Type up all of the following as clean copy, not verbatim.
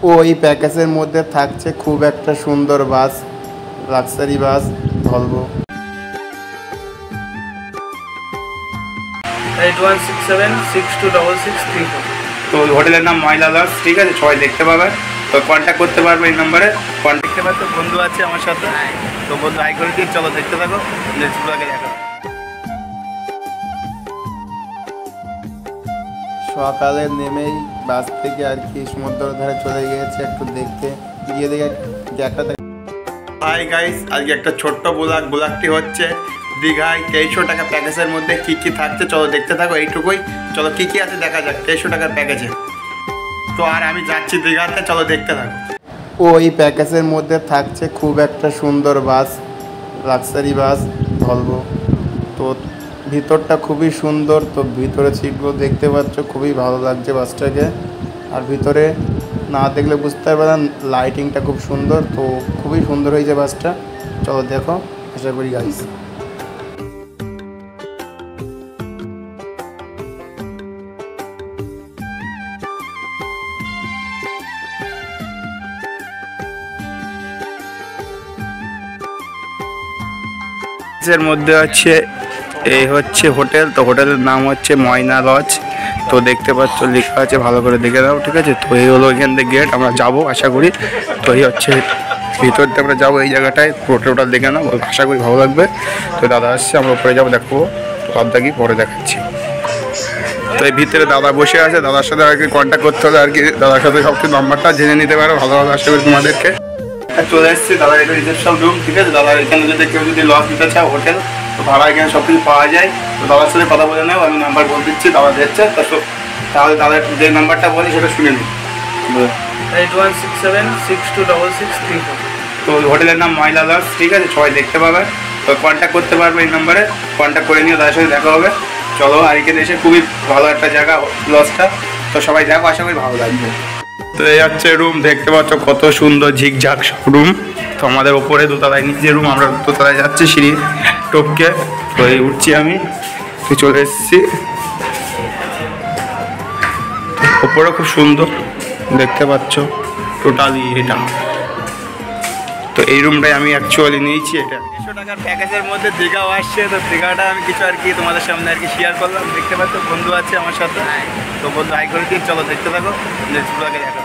ওই প্যাকেজের মধ্যে থাকছে খুব একটা সুন্দর বাস, লাক্সারি বাস ভলভো। 8167626634। তো হোটেলের নাম ময়লা লজ, ঠিক আছে, সবাই দেখতে পাবে। তো কন্ট্যাক্ট করতে পারবে এই নম্বরে, কন্ট্যাক্ট করতে পারবে। বন্ধু আছে আমার সাথে, তো বন্ধু হাই করে দিয়ে চলো দেখতে থাকো, নেক্সট ব্লগে দেখা। সকালে নেমেই বাস থেকে আর কি সমুদ্রের ধারে চলে গিয়েছে একটু দেখতে, গিয়ে দেখে একটা। হাই গাইস, আজকে একটা ছোট্ট ব্লগটি হচ্ছে দীঘায় 2300 টাকা প্যাকেজের মধ্যে কী কী থাকছে চলো দেখতে থাকো। এইটুকুই, চলো কী কী আছে দেখা যাক 2300 টাকার প্যাকেজে। তো আর আমি যাচ্ছি দীঘাতে, চলো দেখতে থাকো। ওই প্যাকেজের মধ্যে থাকছে খুব একটা সুন্দর বাস, লাক্সারি বাস ভলভো। তো ভিতরটা খুবই সুন্দর, তো ভিতরে সিটগুলো দেখতে পাচ্ছ, খুবই ভালো লাগছে বাসটাকে। আর ভিতরে না দেখলে বুঝতে পারবে না, লাইটিংটা খুব সুন্দর, তো খুবই সুন্দর হয়েছে বাসটা। চলো দেখো, আশা করি গাইস। এর মধ্যে হচ্ছে এই হচ্ছে হোটেল, তো হোটেলের নাম হচ্ছে ময়না লজ। তো দেখতে পাচ্ছ লেখা আছে, ভালো করে দেখে দাও, ঠিক আছে। তো এই হলো এখান থেকে গেট, আমরা যাবো আশা করি। তো এই হচ্ছে ভিতর দিয়ে আমরা যাবো, এই জায়গাটায় টোটাল দেখে নাও, আশা করি ভালো লাগবে। তো দাদা আসছে, আমরা উপরে যাবো, দেখবো কি পরে দেখাচ্ছি। তো এই ভিতরে দাদা বসে আছে, দাদার সাথে আর কি কন্ট্যাক্ট করতে হবে আর কি, দাদার সাথে সব কিছু নাম্বারটা জেনে নিতে পারো, ভালো আশা করি তোমাদেরকে। চলে এসেছি দাদা, এটা রিসেপশন রুম, ঠিক আছে। দাদা এখানে যদি কেউ যদি লজ দিতে চায় হোটেল, তো ভাড়া এখানে সব কিছু পাওয়া যায়। তো দাদার সাথে কথা বলে নেও, আমি নাম্বার বলে দিচ্ছি, দাদা দিচ্ছে। তাহলে দাদার যে নাম্বারটা বলি সেটা শুনে নিই। 8167626634। তো হোটেলের নাম ময়লা লজ, ঠিক আছে, সবাই দেখতে পাবে। তো কন্ট্যাক্ট করতে পারবে এই নাম্বারে, কন্ট্যাক্ট করে নিও, তাদের সাথে দেখা হবে। চলো, আর এখানে এসে খুবই ভালো একটা জায়গা লজটা, তো সবাই দেখো, আশা করি ভালো লাগবে। তো এই হচ্ছে রুম, দেখতে পাচ্ছ কত সুন্দর ঝিকঝাক সব রুম। তো আমাদের ওপরে দোতলায় নিচে রুম, আমরা দোতলায় যাচ্ছি সিঁড়ি টপকে। তো এই উঠছি আমি, তো চলে এসেছি ওপরে, খুব সুন্দর দেখতে পাচ্ছ টোটালি এটা। তো এই রুমটাই আমি অ্যাকচুয়ালি নিয়েছি। এটা 300 টাকার প্যাকেজের মধ্যে দীঘাও আসছে, তো দীঘাটা আমি কিছু আর কি তোমাদের সামনে আর কি শেয়ার করলাম। দেখতে পাচ্ছ বন্ধু আছে আমার সাথে, তো বন্ধু হাই করে দিয়ে চলো দেখতে থাকো, নেক্সট ব্লগে দেখা।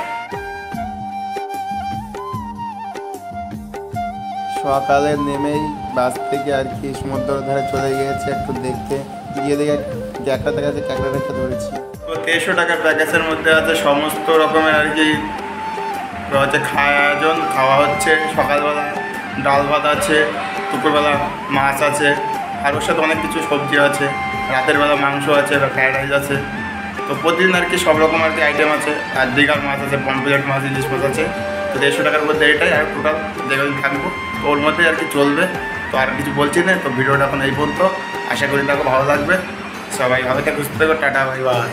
সকালে নেমেই বাস থেকে আর কি সমুদ্রের ধারে চলে গিয়েছে একটু দেখতে, গিয়ে দেখে ক্যাকড়া দেখা যাচ্ছে, ক্যাকড়াটাকে ধরেছি। তো 300 টাকার প্যাকেজের মধ্যে আছে সমস্ত রকমের আর কি হচ্ছে আয়োজন, খাওয়া হচ্ছে। সকালবেলা ডাল ভাত আছে, দুপুরবেলা মাছ আছে, আর ওর সাথে অনেক কিছু সবজি আছে, রাতের বেলা মাংস আছে বা ফ্রাইড রাইস আছে। তো প্রতিদিন আর কি সব রকম আর কি আইটেম আছে। আর দীঘার মাছ আছে, পমফ্রেট মাছ, ইলিশ মাছ আছে। তো 150 টাকার মধ্যে এটাই, আর টোটাল যেখানে থাকবো তো ওর মধ্যেই আর কি চলবে। তো আর কিছু বলছি না, তো ভিডিওটা এখন এই পর্যন্ত, আশা করি তাকে ভালো লাগবে। সবাই ভালো থাকে, সুস্থ থাকো, টাটা, বাই বাই।